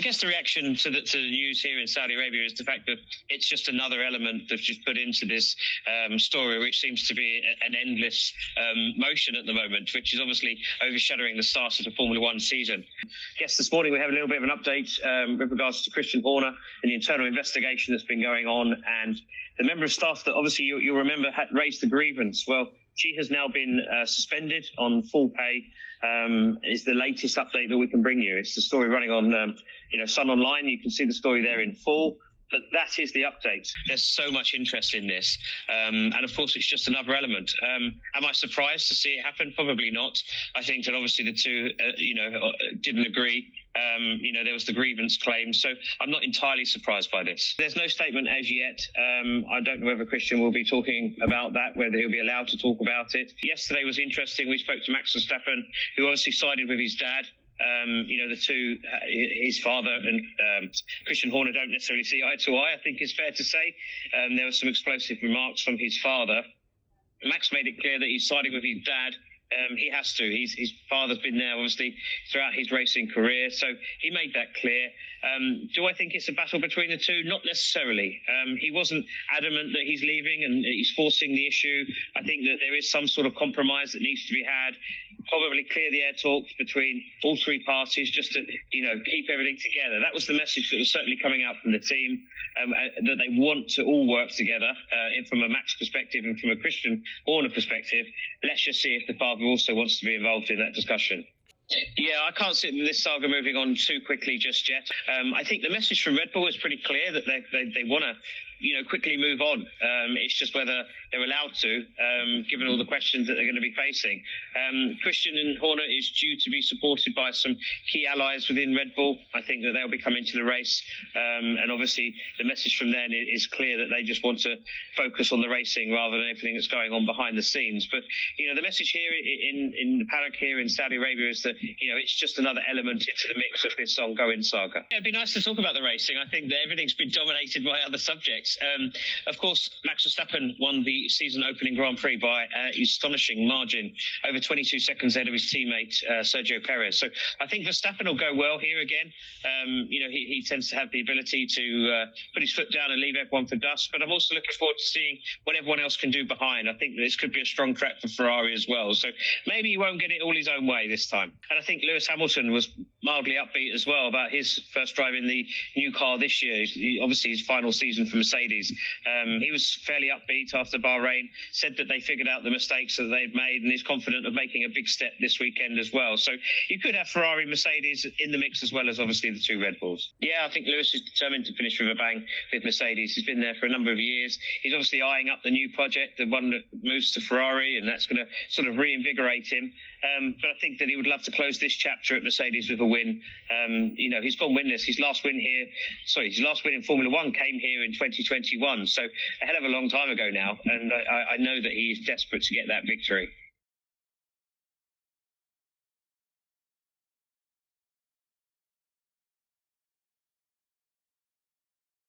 guess the reaction to the news here in Saudi Arabia is the fact that it's just another element that's just put into this story, which seems to be an endless motion at the moment, which is obviously overshadowing the start of the Formula One season. I guess this morning we have a little bit of an update with regards to Christian Horner and the internal investigation that's been going on, and the member of staff that obviously you'll remember had raised the grievance. Well, she has now been suspended on full pay. Is the latest update that we can bring you. It's the story running on Sun Online. You can see the story there in full. But that is the update. There's so much interest in this. And of course, it's just another element. Am I surprised to see it happen? Probably not. I think that obviously the two, didn't agree. There was the grievance claim. So I'm not entirely surprised by this. There's no statement as yet. I don't know whether Christian will be talking about that, whether he'll be allowed to talk about it. Yesterday was interesting. We spoke to Max Verstappen, who obviously sided with his dad. The two, his father and Christian Horner don't necessarily see eye to eye, I think is fair to say. There were some explosive remarks from his father. Max made it clear that he's siding with his dad. He has to. His father's been there, obviously, throughout his racing career. So he made that clear. Do I think it's a battle between the two? Not necessarily. He wasn't adamant that he's leaving and he's forcing the issue. I think that there is some sort of compromise that needs to be had. Probably clear the air talks between all three parties just to, keep everything together. That was the message that was certainly coming out from the team, that they want to all work together from a Max perspective and from a Christian Horner perspective. Let's just see if the father also wants to be involved in that discussion. Yeah, I can't see this saga moving on too quickly just yet. I think the message from Red Bull is pretty clear that they want to, quickly move on. It's just whether they're allowed to, given all the questions that they're going to be facing. Christian and Horner is due to be supported by some key allies within Red Bull. I think that they'll be coming to the race. And obviously the message from them is clear that they just want to focus on the racing rather than everything that's going on behind the scenes. But, the message here in the paddock here in Saudi Arabia is that, it's just another element into the mix of this ongoing saga. Yeah, it'd be nice to talk about the racing. I think that everything's been dominated by other subjects. Of course, Max Verstappen won the season opening Grand Prix by an astonishing margin, over 22 seconds ahead of his teammate, Sergio Perez. So I think Verstappen will go well here again. He tends to have the ability to put his foot down and leave everyone for dust. But I'm also looking forward to seeing what everyone else can do behind. I think this could be a strong track for Ferrari as well. So maybe he won't get it all his own way this time. And I think Lewis Hamilton was mildly upbeat as well about his first drive in the new car this year. Obviously, his final season for Mercedes. He was fairly upbeat after Bahrain, said that they figured out the mistakes that they'd made and is confident of making a big step this weekend as well. So you could have Ferrari, Mercedes in the mix as well as obviously the two Red Bulls. Yeah, I think Lewis is determined to finish with a bang with Mercedes. He's been there for a number of years. He's obviously eyeing up the new project, the one that moves to Ferrari, and that's going to sort of reinvigorate him. But I think that he would love to close this chapter at Mercedes with a win. He's gone winless. His last win in Formula One came here in 2021. So a hell of a long time ago now. And I know that he is desperate to get that victory.